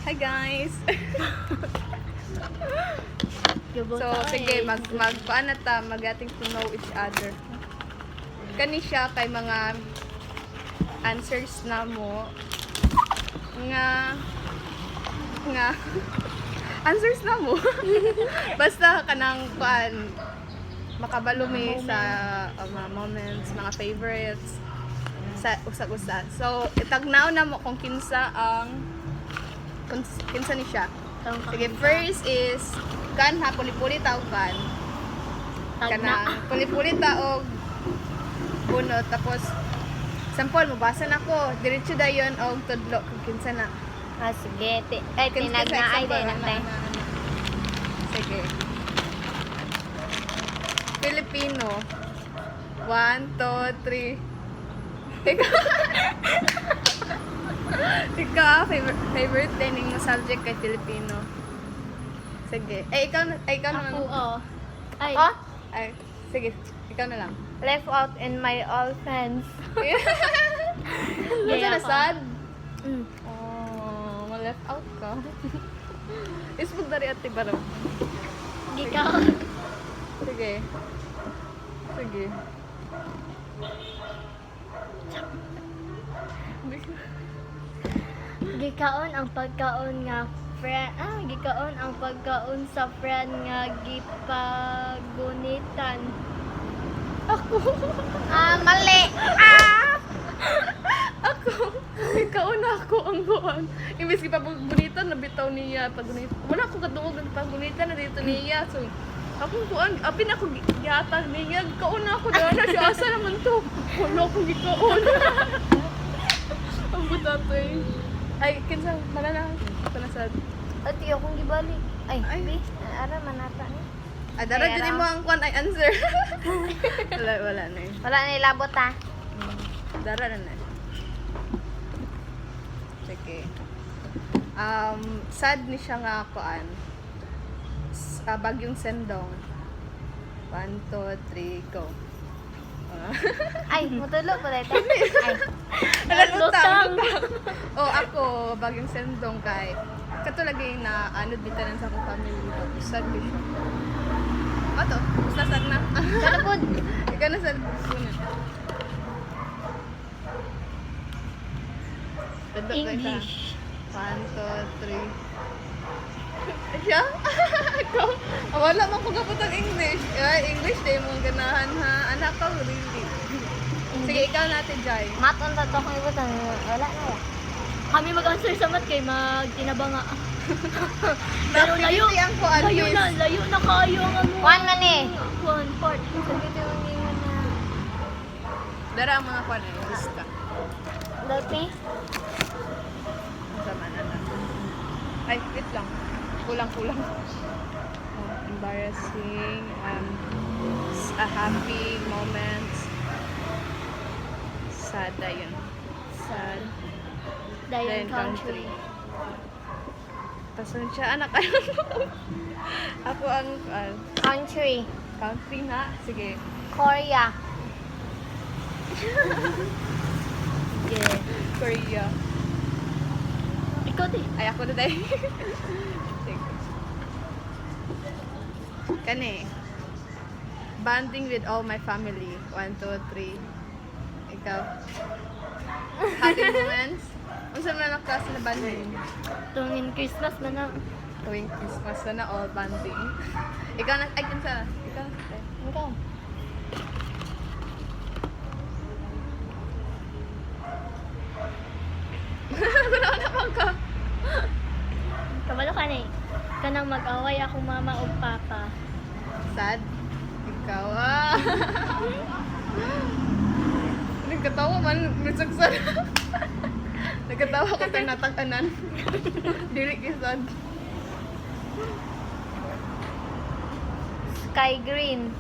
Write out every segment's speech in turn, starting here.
Hi guys! So, sige, paano ta, getting to know each other. Kani siya kay mga answers na mo. Nga, answers na mo. Basta kanang kuan, makabalo mi sa mga moments, mga favorites, sa usag-usag. So, itagnaw na mo kung kinsa ni siya. Sige, first is kan ha, puli-puli tao kan. Kanang puli-puli tao bunot, tapos sample mabasa na ko, diretso dayon og tudlo kung kinsa na. Sige. Tinagnaay din natin. Sige. Filipino. 1, 2, 3. Ikaw, favorite dining mo subject kay Filipino. Sige. Ikaw naman. Ako, Ay, Ay, sige. Ikaw na lang. left out in my all friends. Ano na sad? Mm. Oh, ma-left out ka. Isbog dari ati baro. Ikaw. Sige. Sige. Gikaon ang pagkaon nga friend. Gikaon ang pagkaon sa friend nga gipagunitan. Ako. Mali. Ikaw na ako ang buwan. Imbes ki pagunitan, nabitaw niya pagunitan. Wala ko katuog ng pagunitan na dito niya. So, akong kuan, apin ako giyata niya. Kaon na ako doon na siya. Asa naman to? Wala akong gikaon. Ang buta to eh. Ay, kinsa, malala. Panasad. Ati akong gibalik. Ay, Ay. ara manata ni. Dara Ay, din ara. mo ang kuan ay answer. wala na eh. Wala ni labot ha. Dara na. Sige. Sad ni siya nga kuan. Bagyong Sendong. 1, 2, 3, go. Ay, mutulo ko dito. Ay. Lutang. Oh, ako bagyong Sendong kay katulagay na ano bitanan sa akong family. Sad ni siya. Ato, basta sad na. Kalapod. Ikaw na sad una. English. 1, 2, 3. Siya? Ako? Wala man ko kaputang English. English day mo ganahan ha. Anak ka, really. Sige, ikaw natin, Jai. Mat on to kung ibutan. Wala na ya. Kami mag-answer sa mat kay magtinabanga. Pero layo. Napiliti ang kuan, Layo na kayo ang ano. One man eh. One part. Sabi mo ni mo na. Dara ang mga kuan, lista. Dati. Sama na na. Ay, wait lang. Kulang-kulang. Embarrassing. Happy moments. Sad na yun. Sad. Dayan country. Pasensya, anak. Ako ang Country. country na. Sige. Korea. Yeah. Korea. Ikaw di. Ay, ako na dahil. Sige. Kani. Bonding with all my family. 1, 2, 3. Ikaw. Happy moments. Ang saan na klase na bonding? Tungin Christmas na na. Tuwing Christmas na all bonding. Ikaw na, ay, kinsa na. Ikaw na. Ikaw. Wala na pang ka. Kabalo ka na eh. Kanang mag-away ako mama o papa. Sad? Ikaw Nagkatawa man, nagsagsan. Nagkatawa ko tayo natakanan. Dili kisad. Sky green.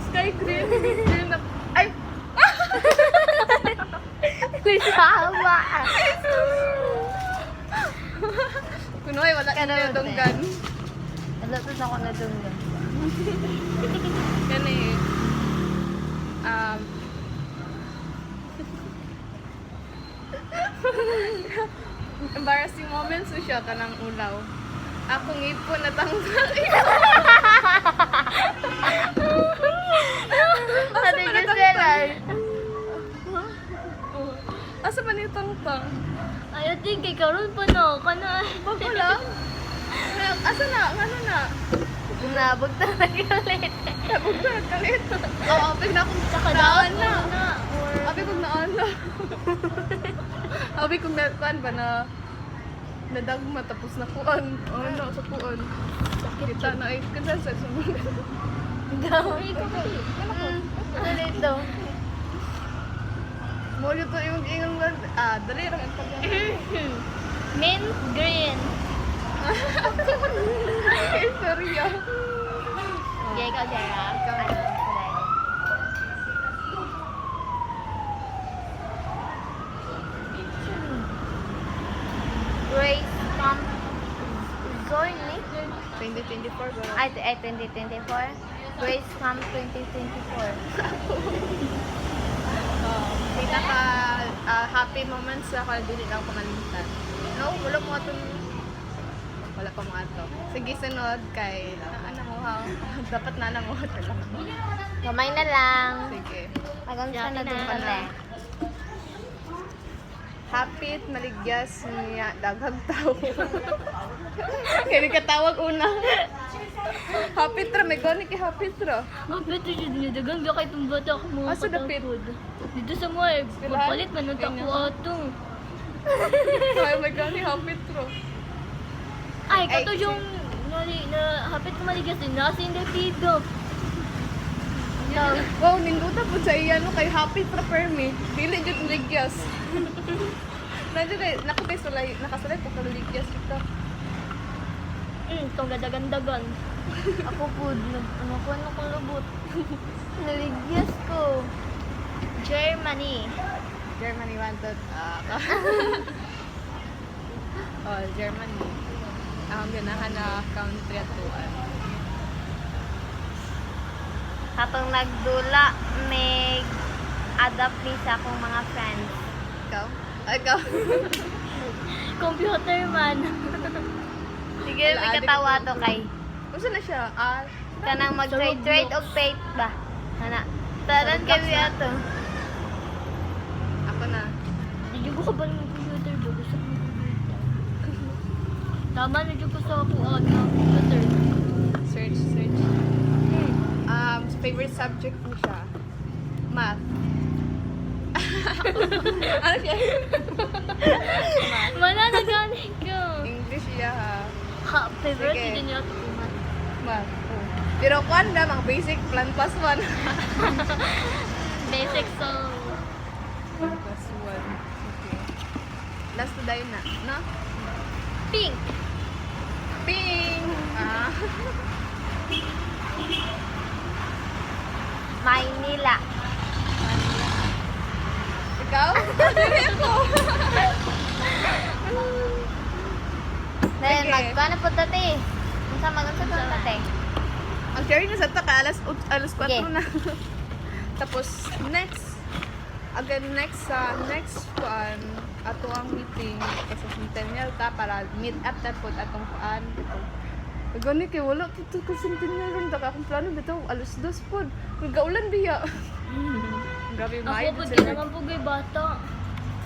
Sky green. Dili na. Ay! Sama. Kunoy, wala ka na donggan. Alatos ako na doon. Yan eh. embarrassing moments so siya kanang ulaw. Akong ipon natanggal. Ate Gisela. Asa ba ni tangtang? Ayaw din kay karon pa no. Kana. Bako lang. Asa na? Ano na? Nabog talaga ulit. Nabog na kalit. Oo, apig na akong Saka naan na. na. Or Apig kong naan na. Apig kong naan ba na nadagma tapos na kuan. Na sa kuan. Kita na ay kada sa sumunod. Ay, kakay. Ano dito? Mo ito yung ingon nga. Dali lang ang pagyan. Mint green. Okay, sorry ah. Okay, ikaw, Jera. Ikaw na. Grace Camp Zorni. 2024 ba? Ay, 2024. Grace Camp 2024. Pinaka happy moments sa dili na ako kalimutan. No, wala mo ato. Wala pa mo ato. Sige, sunod kay ano mo ha. Dapat na mo ato lang. Kamay na lang. Sige. Hanggang sa na Yakin din na. pala. Hapit maligyas niya daghang tao. Kaya katawag una. Hapit ra may gani kay hapit ra. Oh, beto siya din. Dagang biya kay itong bata ako mga Asa dapit? katapod. Dito sa mga magpalit man ang tako ato. Ay may gani hapit ra. Ay, Ay, kato yung na hapit ko maligas din. Nasa hindi dito. Wow, ninduta po sa iya no kay hapit ra permi. Dili jud ligyas. Nandiyo kay nakatay sulay, nakasulay pa kay ligyas ito. Itong gadagan-dagan. Ako po, ano ko lubot. Naligyas ko. Germany. Germany wanted. Oh, Germany. Ang ganahan na country ato. Katong nagdula, may adapt ni sa akong mga friends. Ikaw? Ikaw? Computer man. Sige, Wala, may adik katawa ko. to kay. Gusto na siya? Kanang mag-trade Sa og fate ba? Ana. Taran Sa kami Roblox na? ato. Ako na. Hindi ko kabal ng computer. Bago sa computer. Tama na dyan ko sa ako computer. Search. Favorite subject mo siya? Math. Ano siya? Math. Wala na galing ko. English siya ha. Ha, favorite Sige. din niya ito kumat. Math. Oh. Pero kwan na, mga basic plan plus 1. Basic so. Plus 1. Okay. Last to die na. No? Pink. Ping! Maynila. Ikaw? Dili ako. Then, Sige. magkano po dati? Unsa magunsa po dati? Ang carry na sa taka, alas 4 Sige. na. Tapos, next one, ato ang meeting sa Centennial ta para meet up ta po atong kuan dito. Gani kay wala dito ka Centennial ron ta akong plano bitaw alas 2 pod. Kung gaulan biya. Grabe Ako may po, di naman po gay bata.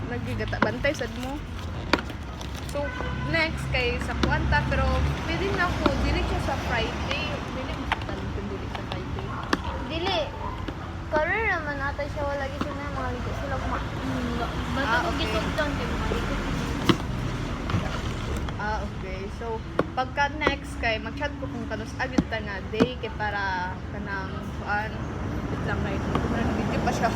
nagigata bantay sad mo. So, next kay sa Kwanta pero pwede na ako dili siya sa Friday. Dili mo dili sa Friday. Dili. Karon naman ata siya wala gyud na mga ligo sila kuma. Bata ko okay. gisugtan kay mga likod. Okay. So, pagka next kay mag-chat ko kung kanus agad ta nga day kay para kanang kuan lang kay video pa siya.